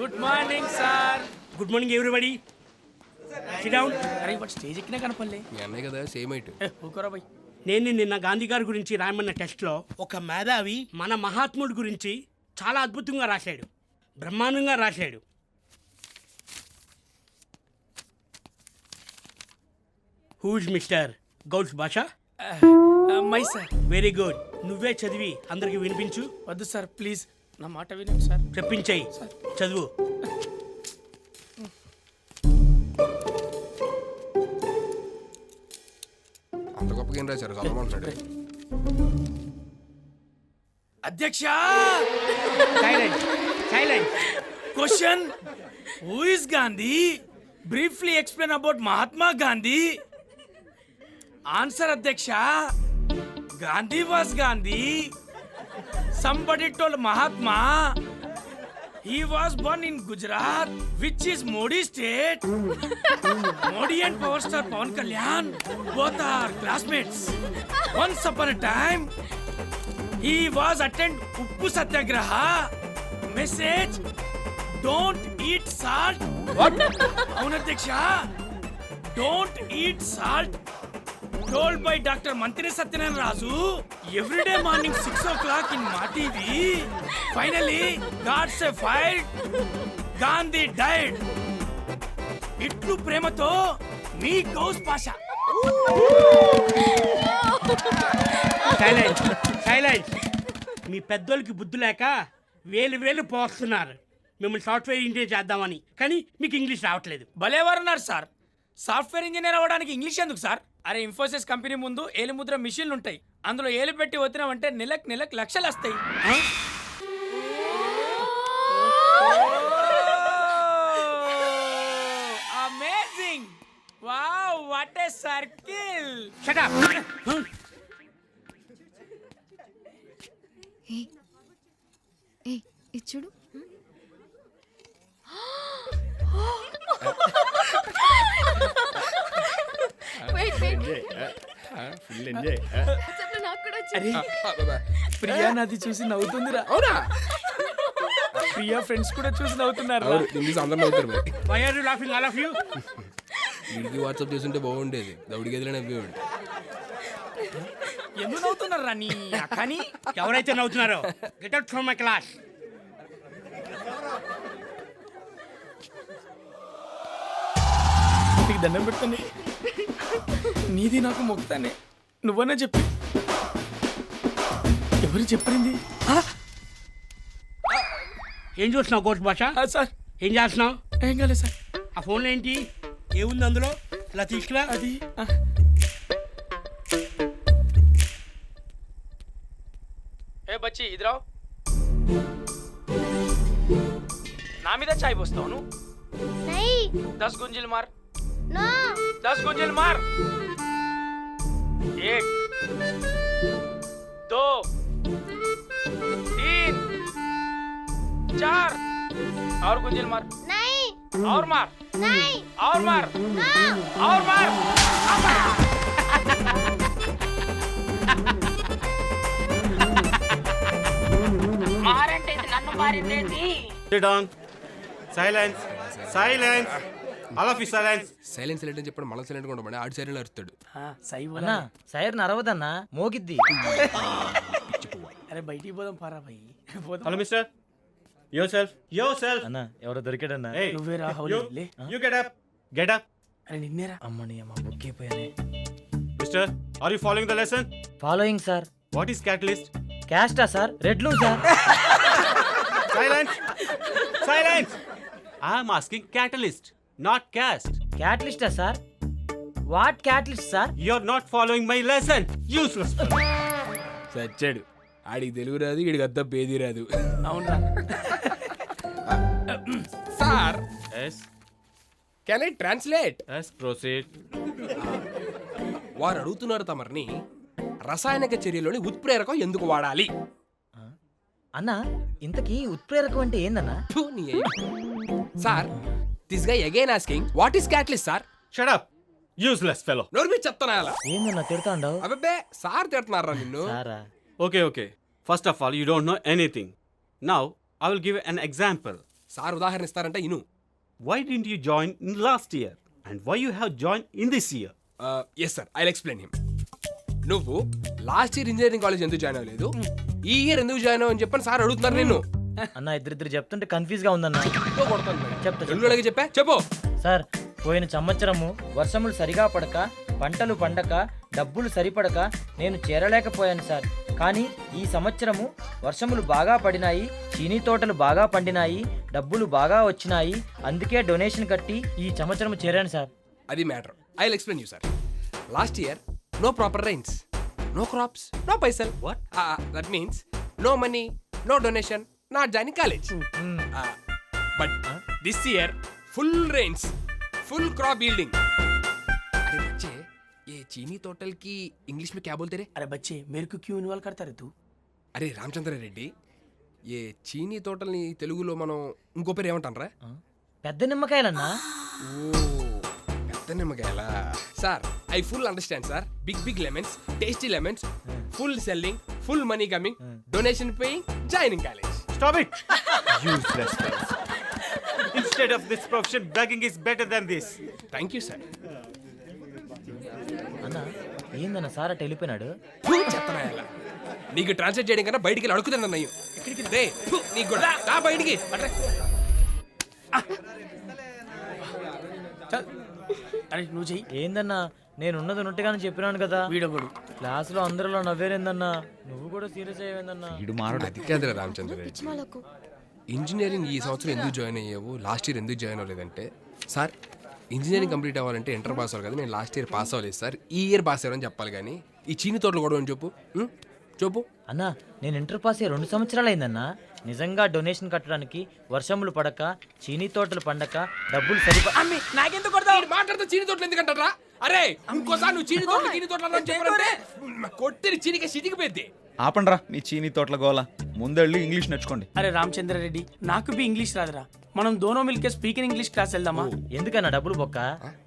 Good morning sir. Good morning everybody. SIT down. అరే వాడు stage ఎక్కినా కనపడలే. మీ అన్నయ్య కదా సేమ్ హైట్. ఊకరా బై. నేను నిన్న గాంధీ గారి గురించి రాయమన్న టెస్ట్లో ఒక మేధావి మన మహాత్ముడి గురించి చాలా అద్భుతంగా రాశాడు, బ్రహ్మాండంగా రాశాడు. హూజ్ మిస్టర్ గౌడ్స్ భాష? My sir. Very good. నువ్వే చదివి అందరికి వినిపించు. వద్దు సార్ ప్లీజ్, నా మాట వినండి సార్. చెప్పించాయి, చదువు. అంత గొప్పగా ఏం రాశారు చదవమంటున్నాడు. అధ్యక్ష, silent silent. Question, who is Gandhi? Briefly explain about Mahatma Gandhi. Answer అధ్యక్ష, Gandhi was Gandhi. Somebody told Mahatma he was born in Gujarat, which is Modi state. Modi and power star Pawan Kalyan both are classmates. Once upon a time, he was attend Uppu Satyagraha. Message: don't eat salt. What? Avunu Adhyaksha, don't eat salt. Told by Dr. Mantri Satyanarayana Raju every day morning 6 o'clock in Ma TV. Finally, God say fired. Gandhi died. Itlu premato me goes pasha. Silent silent. మీ పెద్దోళ్ళకి బుద్ధి లేక వేలు పోస్తున్నారు మిమ్మల్ని software engineer చేద్దామని, కానీ మీకు ఇంగ్లీష్ రావట్లేదు. భలేవారున్నారు సార్. సాఫ్ట్వేర్ ఇంజనీర్ అవ్వడానికి ఇంగ్లీష్ ఎందుకు సార్? అరే ఇన్ఫోసిస్ కంపెనీ ముందు ఏలు ముద్ర మిషన్లు ఉంటాయి, అందులో ఏలు పెట్టి వచ్చినామంటే నెలకు లక్షలు వస్తాయి. Amazing! Wow, what a circle! Shut up. ఏ ఇది చూడు. నాకు కూడా వచ్చింది. అరే ప్రియా నాది చూసి నవ్వుతుందిరా. అవునా? ప్రియా ఫ్రెండ్స్ కూడా చూసి నవ్వుతున్నారు. అందరం అవుతారు. Why are you laughing all of you? వీడికి వాట్సాప్ చేస్తుంటే బాగుండేది. దౌడికి ఎదురు నవ్వేవాడు. ఎందుకు నవ్వుతున్నారా నీ అక్కని? ఎవరైతే నవ్వుతున్నారో get out from my class. నీకు దండం పెడతానే, నీది నాకు మొక్కుతానే. నువ్వన్నా చెప్పి. ఎవరు చెప్పింది? ఏం చూస్తున్నావు కోర్స్ భాష? సార్ ఏం చేస్తున్నావు? ఏం కాలేదు సార్. ఆ ఫోన్లో ఏంటి? ఏముంది అందులో? ఇలా తీసుకురా. అది ఏ బచ్చి ఇదిరావు, నా మీద చాయ్ పోస్తావు నువ్వు? 10 గుంజిల్ మార్. 10 गुंजिल मार. 1 2 3 4 और गुंजिल मार. नहीं. और मार. नहीं. और मार. और मार. మారంటే నన్ను మారిందేంటి? Sit down. Silence. Silence. All of you silence. Silence silent అని చెప్పడం మనం సైలెంట్ గా ఉండమని ఆడు సైలెంట్ అరుస్తాడు. అన్నా సైర్ నరవదన్నా మోగిద్ది. అరే బయటికి పోదాం పారా భయ్. Hello, mister. Yourself. Yourself. అన్నా ఎవరో దొరికాడన్నా. Hey. నువ్వేరా You. హౌలే. You get up. Get up. అరే నిన్నేరా. అమ్మని అమ్మ బుక్ అయిపోయానే. Mister, are you following the lesson? Following sir. What is catalyst? క్యాస్టా సార్? రెడ్ లూ sir. Silence. Silence. I am asking catalyst, not cast. క్యాటలిస్టా sir? What catalyst sir? You're not following my lesson. Useless fellow. సచ్చాడు. ఆడికి తెలుగు రాదు, వీడికి అర్థం పేదీ రాదు. అవునరా. Sir Yes. Can I translate? Yes, proceed. వారు అడుగుతున్నారు తమరిని రసాయనిక చర్యలోని ఉత్ప్రేరకం ఎందుకు వాడాలి? అన్నా ఇంతకీ ఉత్ప్రేరకం అంటే ఏందన్నా? ఫు, నీ అయ్య. Sir this guy again asking what is catalyst sir? Shut up. Useless fellow. నోరు మీద చెప్తానా అలా? ఏందన్నా తిడతా ఉండవు? అబ్బే సార్ తిడుతున్నారా నిన్ను? సారా? Okay. First of all, you don't know anything. Now, I will give an example. Sir ఉదాహరణ ఇస్తారంట ఇను. Why didn't you join in last year? And why you have joined in this year? Yes sir, I explain him. నువ్వు last year engineering college ఎందుకు join అవ్వలేదు, ఈ year ఎందుకు join అవ్వని చెప్పని సార్ అడుగుతున్నారు నిన్ను. అన్న ఇద్దరిద్దరు చెప్తుంటే కన్ఫ్యూజ్ గా ఉందన్న. చెప్తా తెలుగులోకి చెప్పా చెప్పు. సార్, పోయిన సంవత్సరము వర్షములు సరిగా పడక, పంటలు పండక, డబ్బులు సరిపడక నేను చేరలేకపోయాను సార్. కానీ ఈ సంవత్సరము వర్షములు బాగా పడినాయి, చీనీ తోటలు బాగా పండినాయి, డబ్బులు బాగా వచ్చినాయి, అందుకే డొనేషన్ కట్టి ఈ సంవత్సరం చేరాను సార్. అది matter. I will explain you sir. Last year no proper rains, no crops, no పైసల్. What that means no money, no donation, not joining college. But this year full rains, full crop yielding. अरे बच्चे, ये चीनी total की English में क्या बोलते रे? अरे बच्चे, मेरे को क्यों इन्वॉल्व करता रे तू? अरे रामचंद्र रेड्डी, ये చీనీ తోటల్ని తెలుగులో మనం ఇంకో పేరు ఏమంటాంరా? పెద్ద నిమ్మకాయలన్నా. ఓ పెద్ద నిమ్మకాయలా? Sir, I full understand sir. Big big lemons, tasty lemons, full selling, full money coming, donation paying, joining college. Stop it! Useless fellows. Instead of this profession, begging is better than this. Thank you sir. అన్న ఏందన్న sir అట్ట వెళ్ళిపోయినాడు? చెత్తనాయాల నీకు translate చేయడం కన్నా బయటికి వెళ్ళి అడుగుతాను అన్నయ్య. ఎక్కడికి రే? నీకు కూడా రా బయటికి. అరే నువ్వు చెయ్యి. ఏందన్నా, నేను ఉన్నది ఉన్నట్టుగానే చెప్పినాను కదా. వీడొకడు క్లాసులో అందరిలో నవ్వేరేందన్నా, నువ్వు కూడా సీరియస్ అయ్యేందన్నా. అది కాదురా రామచంద్ర రెడ్డి. ఇంజనీరింగ్ ఈ సంవత్సరం ఎందుకు జాయిన్ అయ్యావు, లాస్ట్ ఇయర్ ఎందుకు జాయిన్ అవ్వలేదంటే, సార్ ఇంజనీరింగ్ కంప్లీట్ అవ్వాలంటే ఇంటర్ పాస్ అవ్వాలి కదా, నేను లాస్ట్ ఇయర్ పాస్ అవ్వలేదు సార్, ఈ ఇయర్ పాస్ అయ్యారని చెప్పాలి. కానీ ఈ చీని తోటలు కూడా చెప్పు చెప్పు. అన్నా, నేను ఇంటర్ పాస్ అయ్యి 2 సంవత్సరాలు అయిందన్నా. నిజంగా డొనేషన్ కట్టడానికి వర్షములు పడక, చీనీ తోటలు పండక, డబ్బులు నాకెందుకు కొడతావు? మాట్లాడితే చీని తోటలు ఎందుకంటారా? అరే ఇంకోసారి నువ్వు చీని తోటలు అని చెప్పారంటే కొట్టిన చీనిక చితికిపోయింది. ఆపండ్రా నీ చీనీ తోటల గోల, ముందెళ్ళి ఇంగ్లీష్ నేర్చుకోండి. అరే రామచంద్ర రెడ్డి, నాకు బి ఇంగ్లీష్ రాదురా. మనం దోనో మిల్కే స్పీకింగ్ ఇంగ్లీష్ క్లాస్ వెళ్దామా? ఎందుకన్నా డబ్బులు బొక్క?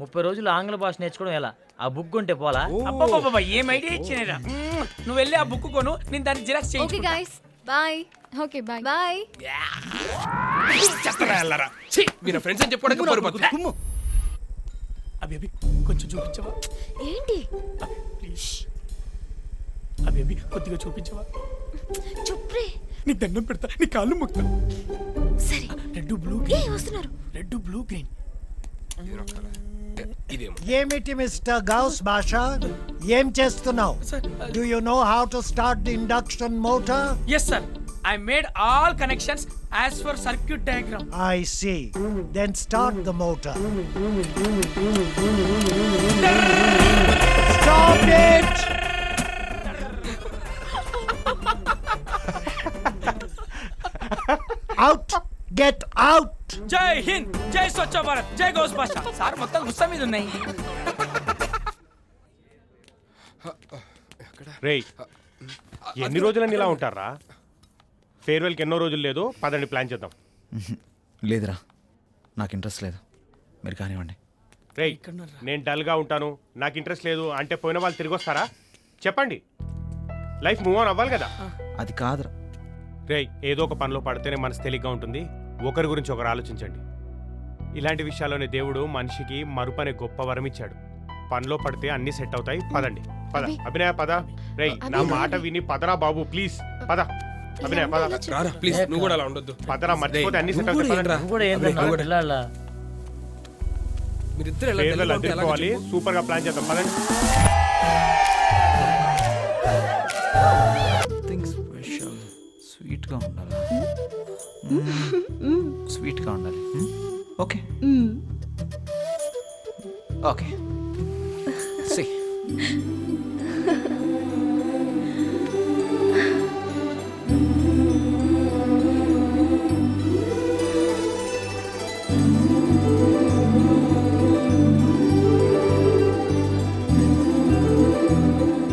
30 రోజులు ఆంగ్ల భాష నేర్చుకోవడం ఎలా? ఆ బుక్ ఉంటే పోలా? అబ్బబ్బబ్బ, ఏం ఐడియా ఇచ్చినరా. నువ్వు వెళ్ళి ఆ బుక్ కొను, నేను దాన్ని Xerox okay guys, bye. Okay bye bye. చెత్తనాయాలరా. ఛీ, మీరు ఫ్రెండ్స్ అని చెప్పుకోవడానికి పరిపోతుంది. అభి అభి కొంచెం చూపించవా? ఏంటి? ప్లీజ్ అభి అభి కొద్దిగా చూపించవా? చుప్రే. నీ దండం పెడతా, నీ కాళ్ళు మొక్తా. సరే. రెడ్ బ్లూ ఏ గ్రీన్, వస్తున్నారు? Red blue green. ఇదేమో ఏమిటి మిస్టర్ గౌస్ బాషా, ఏం చేస్తున్నావు? Do you know how to start the induction motor? Yes sir, I made all connections as per circuit diagram. I see. Then start the motor. Stop it! Out! Get out! జై హింద్, జై స్వచ్ఛ భారత్, జై గౌస్ భాష. Sir మొత్తం గుస్సా మీద ఉన్నాయి. రేయ్, ఎన్ని రోజులని ఇలా ఉంటారా? ఫేర్వెల్కి ఎన్నో రోజులు లేదు, పదండి ప్లాన్ చేద్దాం. లేదురా, నాకు ఇంట్రెస్ట్ లేదు, మీరు కానివ్వండి. రేయ్, నేను డల్గా ఉంటాను, నాకు ఇంట్రెస్ట్ లేదు అంటే పోయిన వాళ్ళు తిరిగి వస్తారా? చెప్పండి, లైఫ్ మూవ్ ఆన్ అవ్వాలి కదా. అది కాదురా. రేయ్, ఏదో ఒక పనిలో పడితేనే మనసు తేలిగ్గా ఉంటుంది. ఒకరి గురించి ఒకరు ఆలోచించండి. ఇలాంటి విషయాల్లోనే దేవుడు మనిషికి మరుపనే గొప్ప వరం ఇచ్చాడు. పనిలో పడితే అన్ని సెట్ అవుతాయి. పదండి, పద అభినయ, పద. రేయ్, నా మాట విని పదరా బాబు, ప్లీజ్ పద. అభినయ, పద. రారా ప్లీజ్, నువ్వు కూడా అలా ఉండొద్దు. పదరా, మర్చిపోతే అన్ని సెట్ అవుతాయి. పదండి. నువ్వు కూడా ఏందన్నా పిల్లాళ్ళ? మీరిద్దరు ఎలా ఫేర్వెల్ డల్గా ఉంటే ఎలాగో అదిరిపోవాలి, చెప్పు. సూపర్ గా ప్లాన్ చేద్దాం. పదండి. స్పెషల్ స్వీట్గా ఉండాలి, స్వీట్గా ఉండాలి. Okay okay. See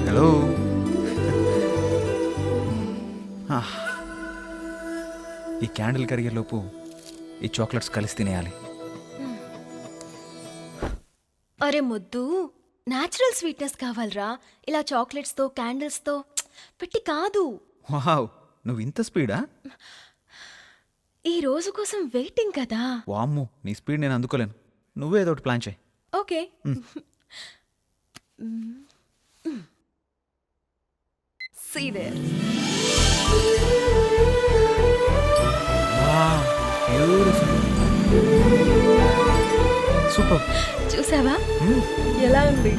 hello. ఈ క్యాండిల్ కరిగేలోపు ఈ చాక్లెట్స్ కలిసి తినేయాలి. అరే ముద్దు, న్యాచురల్ స్వీట్నెస్ కావాలరా. ఇలా చాక్లెట్స్ తో క్యాండిల్స్ తో పెట్టి కాదు. వావ్, నువ్వు ఇంత స్పీడా? ఈ రోజు కోసం వెయిటింగ్ కదా. వామ్మో నీ స్పీడ్ నేను అందుకోలేను. నువ్వే ఏదో ఒకటి ప్లాన్ చేయి. ఓకే. See there. సూపర్. చూసావా ఎలా ఉంది?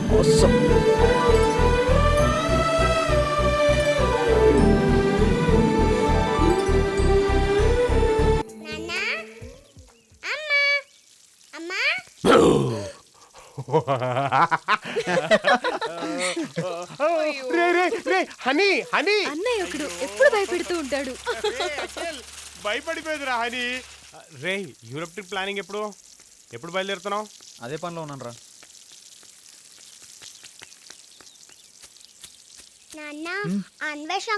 హనీ హనీ అన్నయ్య ఒకడు ఎప్పుడు భయపెడుతూ ఉంటాడు. భయపడిపోయేదిరా హనీ. రే యూరప్ ట్రిప్ ప్లానింగ్ ఎప్పుడు బయలుదేరుతున్నావు? అదే పనిలో ఉన్నాను రా. నాన్న అన్వేషణ